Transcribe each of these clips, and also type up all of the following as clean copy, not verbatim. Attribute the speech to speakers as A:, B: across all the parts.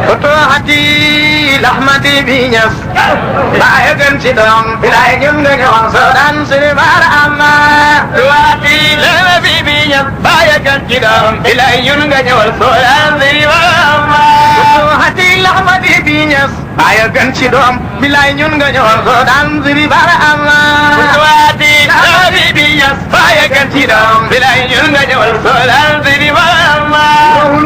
A: فتوحتي لحمتي بينس لا يكن دوم بلا يكن دوم سودان سربار أما فتوحتي لحمتي بينس لا يكن دوم بلا يكن دوم سودان سربار أما فتوحتي لحمتي بينس لا يكن دوم بلا يكن دوم سودان سربار أما فتوحتي لحمتي بينس لا يكن دوم بلا يكن دوم سودان سربار أما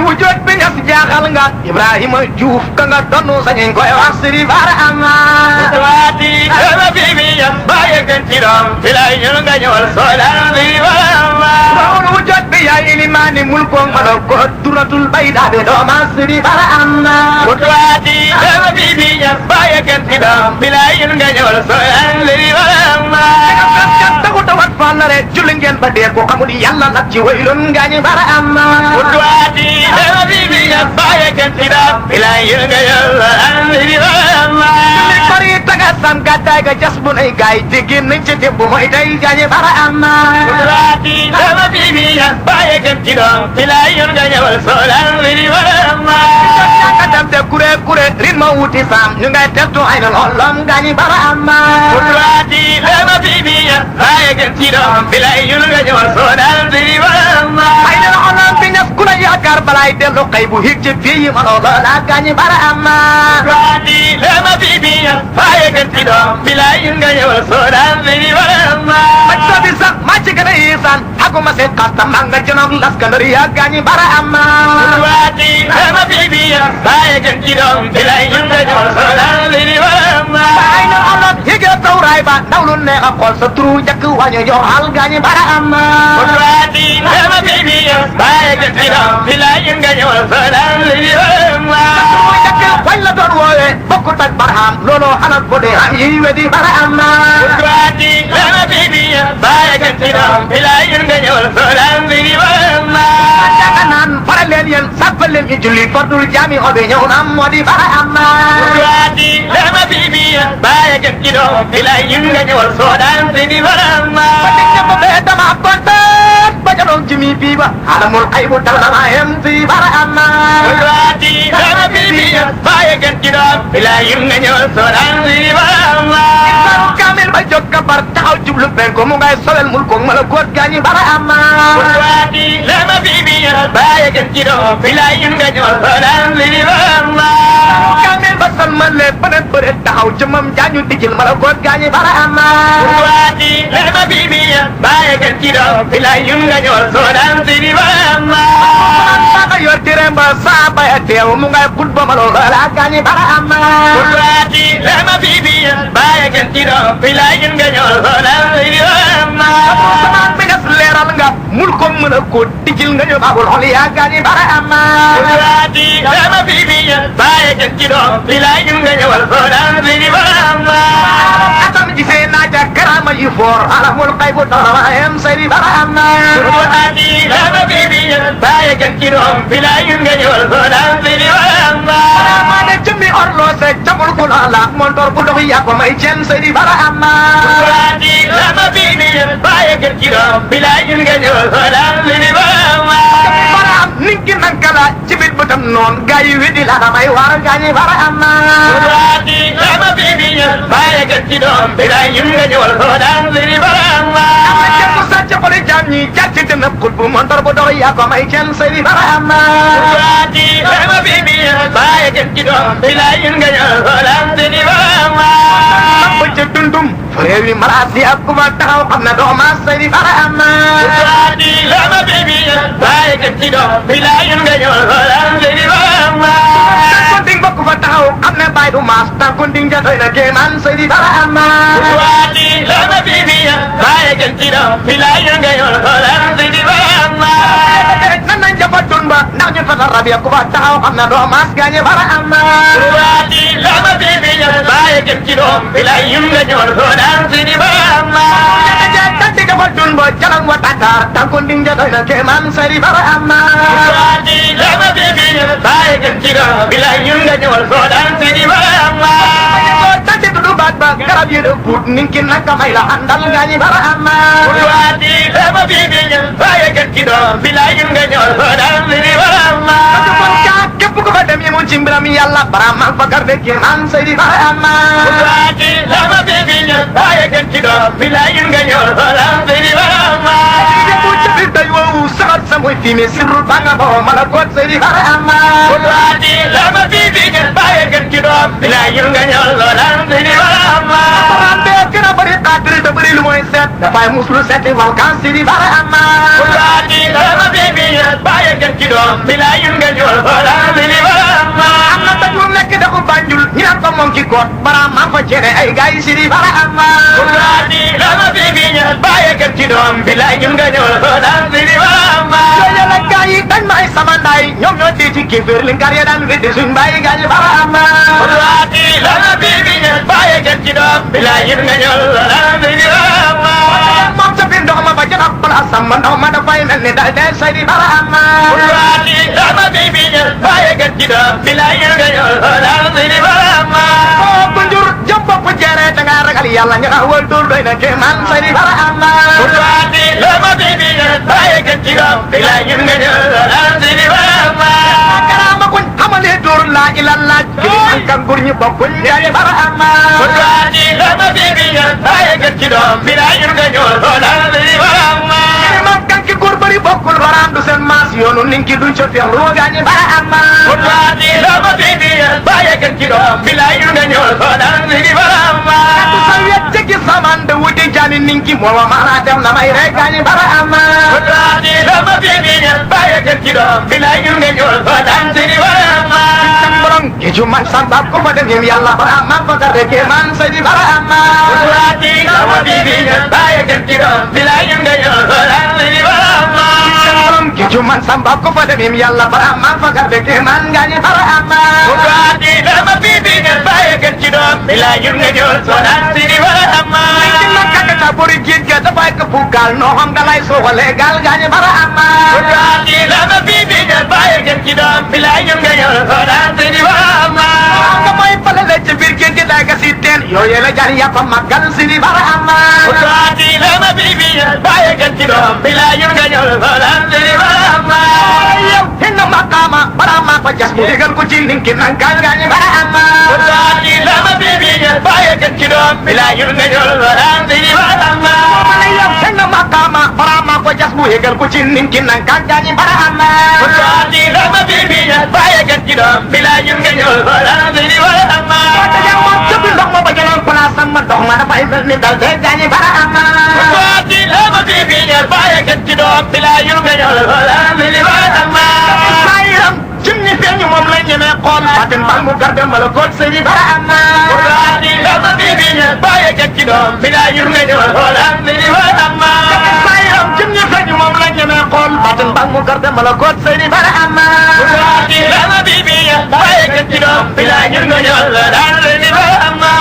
A: wujud binyas jaaxal nga Ibrahima Diouf ka nga donu sañen koy wax Sëriñ Bara Amma tawati dama bi binyas baye kan ci doom bilay ñu nga ñëwal soolal Sëriñ Bara Amma wujud bi yaay ilimani mulko mala ko duratul bayda be dooma Sëriñ Bara Amma tawati dama bi binyas baye kan ci doom bilay ñu nga ñëwal soolal Sëriñ Bara Amma tagu tawat fanare julli ngeen ba dee ko xamul yàlla nag ci waylun ngaañi Bara Amma tawati dama bi binyas baye kan ci doom bilay ñu nga ñëwal Sëriñ Bara Amma bari taga sam gàddaay ga jas bu nay gaay jigéen nañ ci démb mooy day gaañi Bara Amma tawati dama bi binyas baye kan ci doom bilay ñu nga ñëwal soolal Sëriñ Bara Amma kadam de kure rin ma wuti sam ñu ngay testu ay na lolom gaañi Bara Amma tawati dama bi binyas baye kan ci doom bilay ñu nga ñëwal soolal Sëriñ Bara Amma ay na lolom bi ñas ku la yaakaar balay dellu xëy bu hig ci fii ma loola la gaañi Bara Amma tawati dama bi binyas baye kan ci doom bilay ñu nga ñëwal soolal Sëriñ Bara Amma ma sabi sax ma ci gën a yisan xaguma se xasta ma nga jënoog laskandari ya gaañi Bara Amma tawati dama bi binyas baye kan ci doom bilay ñu nga ñëwal soolal Sëriñ Bara Amma ay na olot hige tawraay ba ndaw lu neex a xool sa turu jakk wañu joxal gaañi Bara Amma tawati dama bi binyas baye kan ci doom bilay ñu nga ñëwal soolal Sëriñ Bara Amma wañ la doon woowe bokkut ak Barham loolu xalaat ko dee am yi wedi Bara Amma tawati dama bi binyas baye kan ci doom bilay ñu nga ñëwal soolal Sëriñ Bara Amma jaka naan faral leen yéen sàppal leen i julli fardul jaami obe ñëw na moo di Bara Amma tawati dama bi binyas baye kan ci doom bilay ñu nga ñëwal soolal Sëriñ Bara Amma ba di ñëpp bee dama kontaan ba janoon ci mi bii ba alamul xaybu dal dama yem si Bara Amma tawati dama bi binyas baye kan ci doom bilay ñu nga ñëwal soolal Sëriñ Bara Amma kamil ba jóg kabar taxaw jublu penko mu ngay sowel mul ko mala góor gaañi Bara Amma tawati dama bi binyas baye kan ci doom bilay ñu nga ñëwal soolal Sëriñ Bara Amma kamil ba salman le bënet bëret taxaw jëmam jaañu dijil mala góor gaañi Bara Amma tawati dama bi binyas baye kan ci doom bilay ñu nga ñëwal soolal Sëriñ Bara Amma saka yor tirem ba sa baye teew mu ngay xutba malo la gaañi Bara Amma tawati dama bi binyas baye kan ci doom bilay ñu nga ñëwal soolal Sëriñ Bara Amma sama bi nga leeral nga mul ko mën a ko dijil nga ñu babul xol ya gaañi Bara Amma tawati dama bi binyas baye kan ci doom bilay ñu nga ñëwal soolal Sëriñ Bara Amma atam gisee naa ca karama yi foor alamul xaybu dara yem Sëriñ Bara Amma tawati dama bi binyas baye kan ci doom bilay ñu nga ñëwal soolal Sëriñ Bara Amma ma ne jëmmi orlo se jamul ko la montor bu dox ya ko may cen Sëriñ Bara Amma tawati dama bi binyas baye kan ci doom bilay ñu nga ñëwal soolal Sëriñ Bara Amma Bara ninki nankala ci bit bëtam noon gaay yi weddi la damay war gaañi Bara Amma tawati dama bi binyas baye kan ci doom bilay ñu nga ñëwal soolal Sëriñ Bara Amma jàppale jaam ñi jaar ci dënn xul bu montor bu dox yaa ko may kenn Sëriñ Bara Amma tawati dama bi binyas baye kan ci doom bilay ñu nga ñëwal soolal Sëriñ Bara Amma ba ca dundum réew yi malaat yi ak ku ma taxaw xam na dooma Sëriñ Bara Amma tawati dama bi binyas baye kan ci doom bilay ñu nga ñëwal soolal Sëriñ Bara Amma ding bokk fa taxaw xam ne bay du maas tànku ding ja doy na kéemaan Sëriñ Bara Amma tawati dama bi binyas baye kan ci doom bilay ñu nga ñëwal soolal Sëriñ Bara Amma nan nañ jafa tun ba ndax ñu fa rab ya ku fa taxaw xam na doo maas gaañe Bara Amma tawati dama bi binyas baye kan ci doom bilay ñu nga ñëwal soolal Sëriñ Bara Amma tanti jafa tun ba jalang wa tatar tànku ding ja doy na kéemaan Sëriñ Bara Amma tawati dama bi binyas baye kan ci doom bilay ñu nga ñëwal soolal Sëriñ Bara Amma tanti du baat ba garab yi de put ninki naka may la andal gaañi Bara Amma tawati dama bi binyas baye kan ci doom bilay ñu nga ñëwal soolal Sëriñ Bara Amma ci mbiram yàlla Barama Bakar de Kéemaan Seydi Barama waati lama bibi ñas bàyyi gën ci doom bi laa yën nga ñor xolam Seydi Barama bu ci biir day woowu saxat sa muy fii sirru banga boo mala koot Seydi Barama waati lama bibi ñas bàyyi gën ci doom bi laa yën nga ñor xolam Seydi Barama gën a bëri xaatir te bëri lu mooy seet dafay muslu seeti volcan Seydi Barama waati lama bibi ñas bàyyi gën ci doom bi laa yën nga ñor xolam Seydi Barama am na tëj mu nekk dafa Banjul ñu naan ko moom ci koot Barama fa cere ay gaay Seydi Barama waati lama bibi ñas bàyyi gën ci doom bi laa yën nga ñor xolam Seydi Barama yooyu la gaay yi dañ may sama ndaay ñoom ñoo tee ci kéeféer li ngar ya daan weddi suñ bàyyi gaañu Barama waati lama bibi ñas bàyyi gën ci doom bi laa yën nga ñor xolam Seydi Barama moom ca biir ndox ma ba jël ab place am ndox ma dafay mel ni dal dee Seydi Barama waati lama bibi ñas bàyyi gën ci doom bi laa yën nga ñor xolam Seydi Barama oo ku njur jëm bopp jeere da ngaa ragal yàlla nga wal dul doy na Kéemaan Seydi Barama waati lama bibi ñas bàyyi gën ci doom bi laa yën nga ñor xolam Seydi Barama karaama kuñ xamalee dóor laa ilallah kii kan gur ñi bokkuñ Seydi Barama waati lama bibi ñas bàyyi gën ci doom bi laa yën nga ñor xolam Seydi Barama man kan ki gur bëri bokkul baram du seen maas yoonu ninki duñ ca feex lu gaañi Barama waati lama bibi ñas bàyyi gën ci doom bi laa yën nga ñor xolam Seydi Barama katu sa wet ci saman de wuti jaani ninki moowa maana dem na may rek gaañi Barama waati lama bibi ñas bàyyi gën ci doom bi laa yën nga ñor xolam Seydi Barama borom géeju man samba ko fa dem yem yàlla Barama Bakar de Kéemaan Seydi Barama waati lama bibi ñas bàyyi gën ci doom bi laa yën nga ñor xolam Seydi Barama borom géeju man samba ko fa dem yem yàlla Barama Bakar de Kéemaan gaañi Barama waati lama bibi ñas bàyyi gën ci doom bi laa yën nga ñor xolam Seydi Barama ta bori géej ga dafay këppu gaal noo xam nga lay sooxalee gaal gaañi Barama waati lama bibi ñas bàyyi gën ci doom bi laa yën nga ñor xolam Seydi Barama nga mooy falale ci biir géej gi day ga si teen yooyu la jar yàppa màggal Seydi Barama waati lama bibi ñas bàyyi gën ci doom bi laa yën nga ñor xolam Seydi Barama yow hinna maqaama Barama ko jas mu digal ko ci ninki nan gaal gaañi Barama waati lama bibi ñas bàyyi gën ci doom bi laa yën nga ñor xolam Seydi Barama yow hinna maqaama Barama ko jas mu digal ko ci ninki nan gaal gaañi Barama waati lama bibi ñas bàyyi gën ci doom bi laa yën nga ñor xolam Seydi Barama ndox ma ba jëloon place am ma ndox ma dafay mel ni dal dee gaañi Barama waati lama bibi ñas bàyyi gën ci doom bi laa yën nga ñor xolam Seydi Barama sayiram jëm ñi feeñu moom la ñemee xool batin bal mu garde ma la koot Seydi Barama waati lama bibi ñas bàyyi gën ci doom bi laa yën nga ñor xolam Seydi Barama sayiram jëm ñi feeñu moom la ñemee xool batin bal mu garde ma la koot Seydi Barama waati lama bibi ñas bàyyi gën ci doom bi laa yën nga ñor xolam Seydi Barama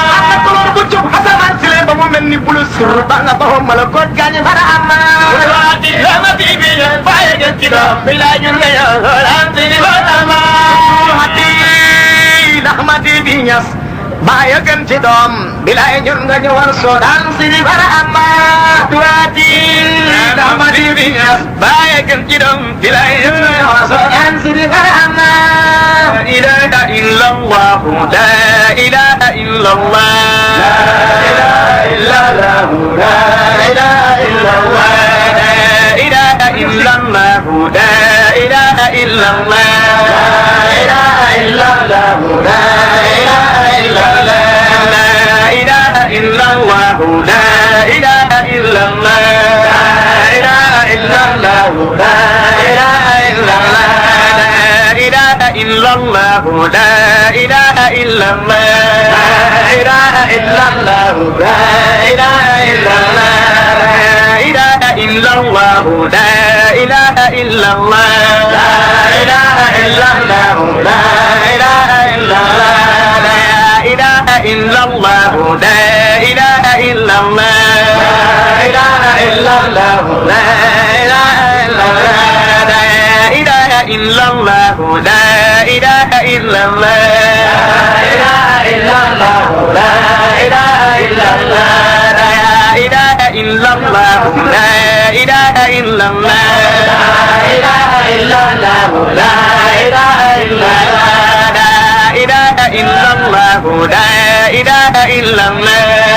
A: bu jub asamaan si leen ba mu mel ni bulu sur ba nga ba ma la koot gaañi Barama waati lama bibi ñas bàyyi gën ci doom bi laa yën nga ñor xolam Seydi Barama waati lama bibi ñas bàyyi gën ci doom bi laa yën nga ñor xolam Seydi Barama waati lama bibi ñas bàyyi gën ci doom bi laa yën nga ñor xolam Seydi Barama la ilaha illallah la ilaha illallah la ilaha illallah la ilaha illallah la ilaha illallah la ilaha illallah la ilaha illallah la ilaha illallah la ilaha illallah la ilaha illallah la ilaha illallah la ilaha illallah إلا الله لا إله إلا الله لا إله إلا الله لا إله إلا الله لا إله إلا الله لا إله إلا الله لا إله إلا الله لا إله إلا الله لا إله إلا الله لا إله إلا الله لا إله إلا الله لا إله إلا الله إلا الله لا إله إلا الله لا إله إلا الله لا إله إلا الله لا إله إلا الله لا إله إلا الله لا إله إلا الله لا إله إلا الله لا الله لا إله إلا الله